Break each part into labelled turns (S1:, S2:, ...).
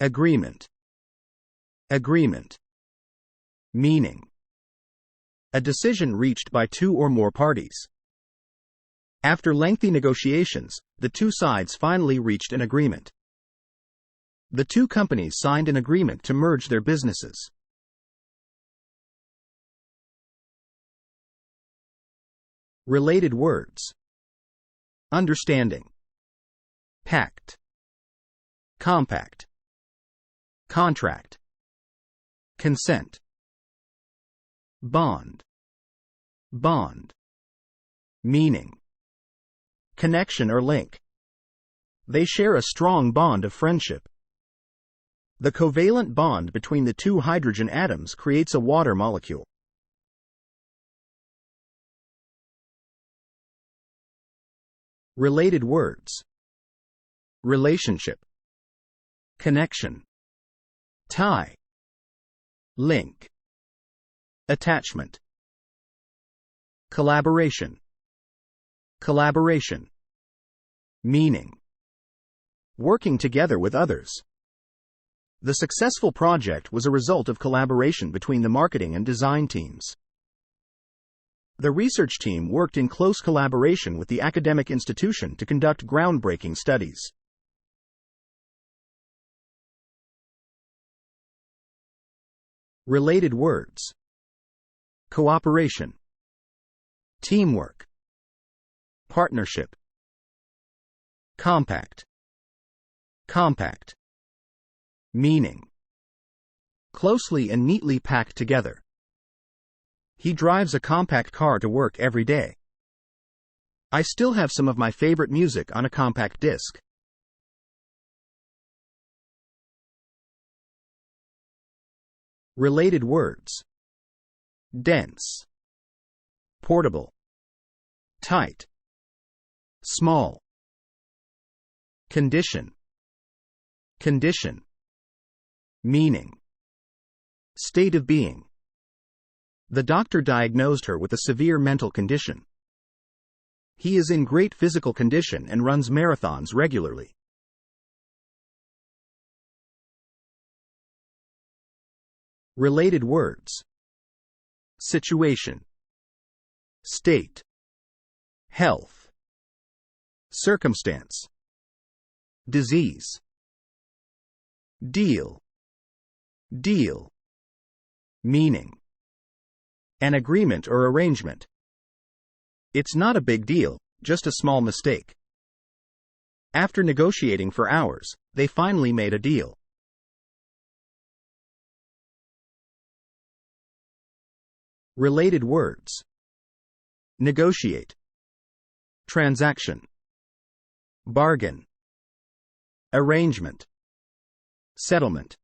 S1: Agreement. Agreement. Meaning: a decision reached by two or more parties. After lengthy negotiations, the two sides finally reached an agreement. The two companies signed an agreement to merge their businesses. Related words: understanding, pact, compact, contract, consent, bond, bond. Meaning: connection or link. They share a strong bond of friendship. The covalent bond between the two hydrogen atoms creates a water molecule. Related words: relationship, connection, tie, link, attachment, collaboration, collaboration. Meaning: working together with others. The successful project was a result of collaboration between the marketing and design teams. The research team worked in close collaboration with the academic institution to conduct groundbreaking studies. Related words: cooperation, teamwork, partnership, compact, compact. Meaning: closely and neatly packed together. He drives a compact car to work every day. I still have some of my favorite music on a compact disc. Related words: dense, portable, tight, small, condition, condition. Meaning: state of being. The doctor diagnosed her with a severe mental condition. He is in great physical condition and runs marathons regularly. Related words: situation, state, health, circumstance, disease, deal, deal. Meaning: an agreement or arrangement. It's not a big deal, just a small mistake. After negotiating for hours, they finally made a deal. Related words: negotiate, transaction, bargain, arrangement, settlement,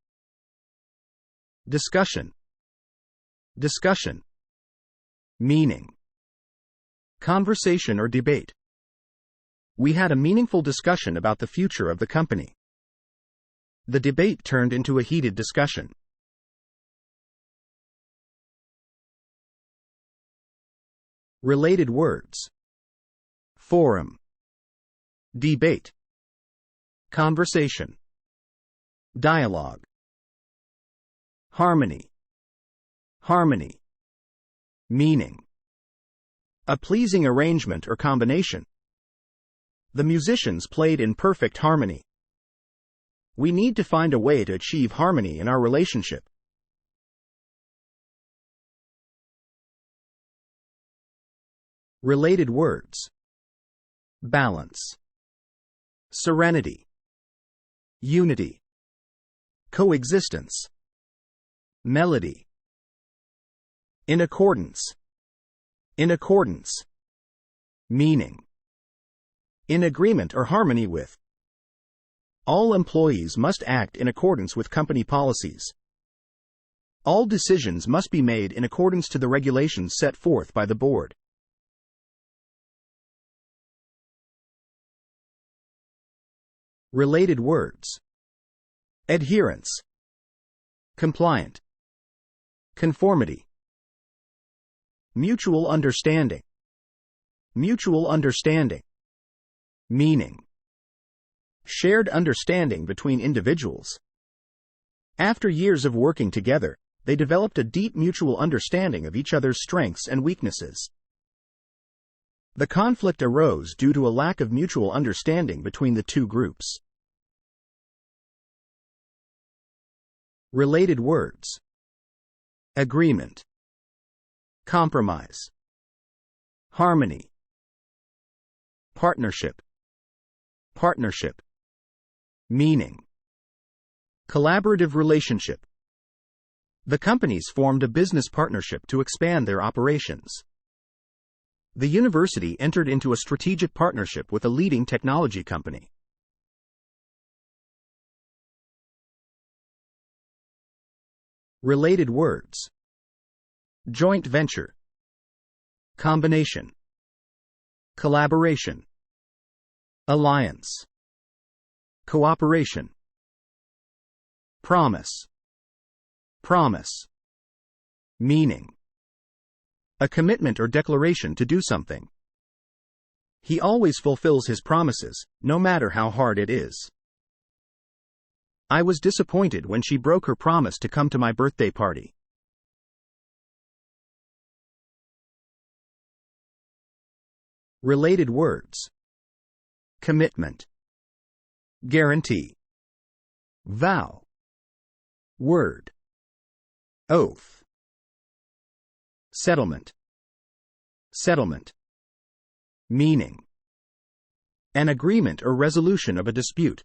S1: discussion, discussion. Meaning: conversation or debate. We had a meaningful discussion about the future of the company. The debate turned into a heated discussion. Related words: forum, debate, conversation, dialogue, harmony, harmony. Meaning: a pleasing arrangement or combination. The musicians played in perfect harmony. We need to find a way to achieve harmony in our relationship. Related words: balance, serenity, unity, coexistence, melody. In accordance, in accordance. Meaning: in agreement or harmony with. All employees must act in accordance with company policies. All decisions must be made in accordance to the regulations set forth by the board. Related words: adherence, compliant, conformity, mutual understanding, mutual understanding. Meaning: shared understanding between individuals. After years of working together, they developed a deep mutual understanding of each other's strengths and weaknesses. The conflict arose due to a lack of mutual understanding between the two groups. Related words: agreement, compromise, harmony, partnership, partnership. Meaning: collaborative relationship. The companies formed a business partnership to expand their operations. The university entered into a strategic partnership with a leading technology company. Related words: joint venture, combination, collaboration, alliance, cooperation, promise, promise. Meaning: a commitment or declaration to do something. He always fulfills his promises, no matter how hard it is. I was disappointed when she broke her promise to come to my birthday party. Related words: commitment, guarantee, vow, word, oath, settlement, settlement. Meaning: an agreement or resolution of a dispute.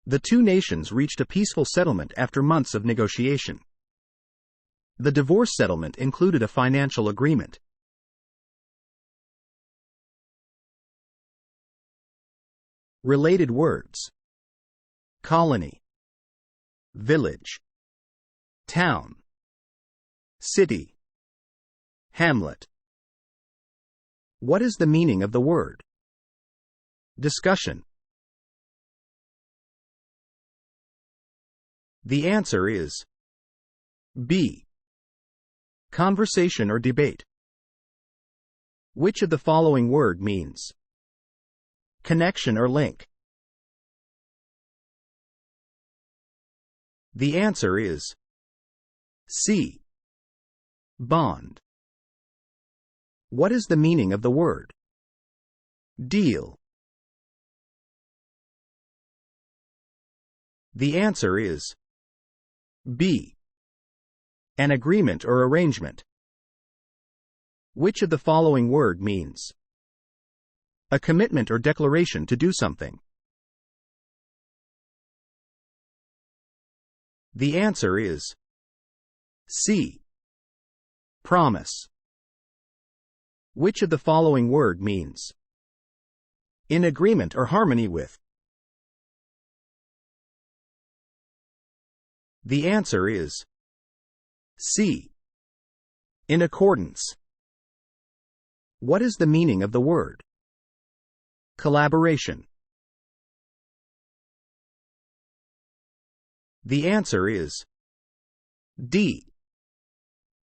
S1: The two nations reached a peaceful settlement after months of negotiation. The divorce settlement included a financial agreement. Related words: colony, village, town, city, hamlet. What is the meaning of the word? Discussion. The answer is B. Conversation or debate. Which of the following word means connection or link? The answer is C. Bond. What is the meaning of the word deal? The answer is B. An agreement or arrangement. Which of the following word means a commitment or declaration to do something? The answer is C. Promise. Which of the following word means in agreement or harmony with? The answer is C. In accordance. What is the meaning of the word collaboration? The answer is D.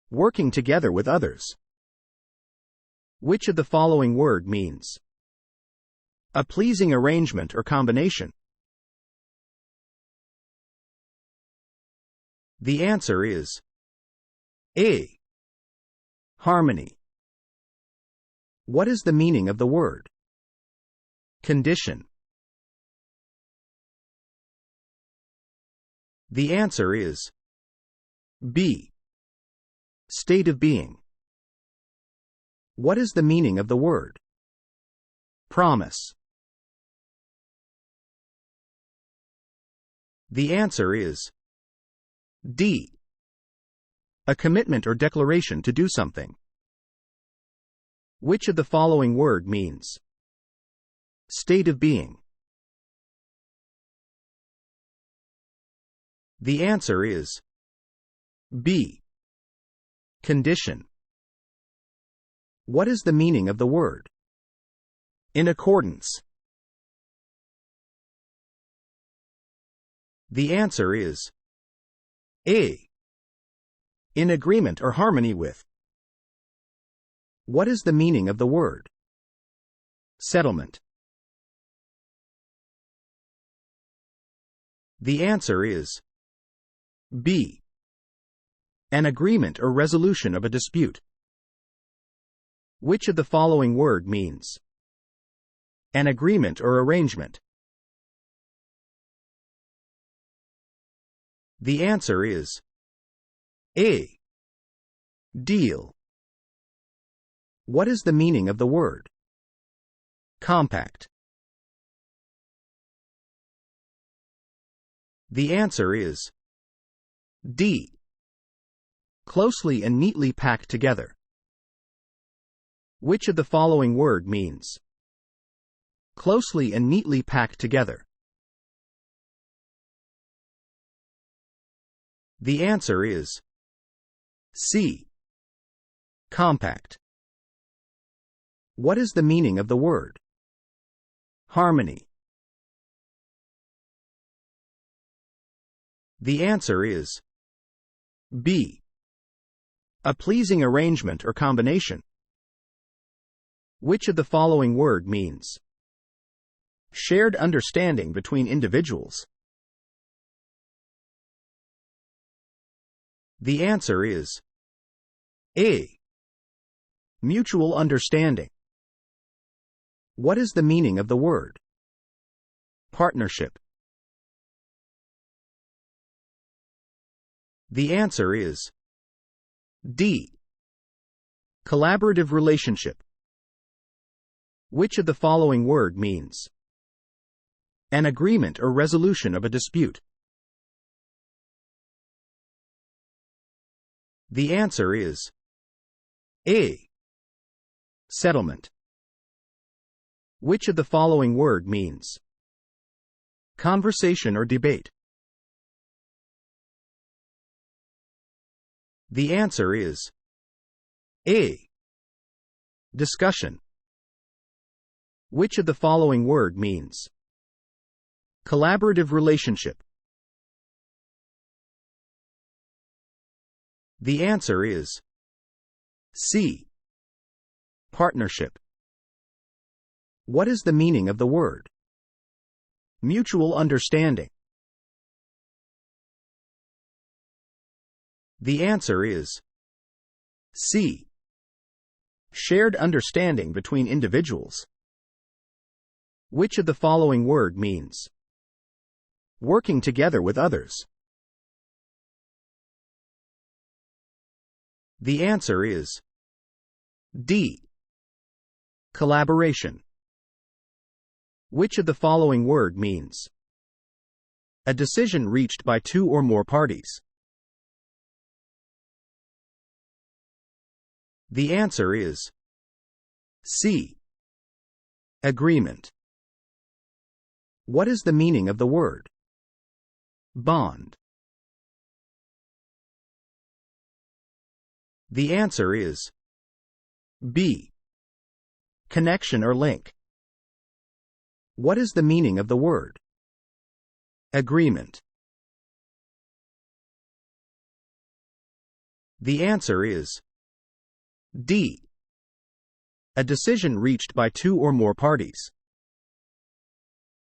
S1: Working together with others. Which of the following word means a pleasing arrangement or combination? The answer is A. Harmony. What is the meaning of the word condition? The answer is B. State of being. What is the meaning of the word promise? The answer is D. A commitment or declaration to do something. Which of the following word means state of being? The answer is B. Condition. What is the meaning of the word in accordance? The answer is A. In agreement or harmony with. What is the meaning of the word settlement? The answer is B. An agreement or resolution of a dispute. Which of the following word means an agreement or arrangement? The answer is A. Deal. What is the meaning of the word compact? The answer is D. Closely and neatly packed together. Which of the following word means closely and neatly packed together? The answer is C. Compact. What is the meaning of the word harmony? The answer is B. A pleasing arrangement or combination. Which of the following word means shared understanding between individuals? The answer is A. Mutual understanding. What is the meaning of the word partnership? The answer is D. Collaborative relationship. Which of the following word means an agreement or resolution of a dispute? The answer is A. Settlement. Which of the following word means conversation or debate? The answer is A. Discussion. Which of the following word means collaborative relationship? The answer is C. Partnership. What is the meaning of the word mutual understanding? The answer is C. Shared understanding between individuals. Which of the following word means working together with others? The answer is D. Collaboration. Which of the following word means a decision reached by two or more parties? The answer is C. Agreement. What is the meaning of the word bond? The answer is B. Connection or link. What is the meaning of the word agreement? The answer is D. A decision reached by two or more parties.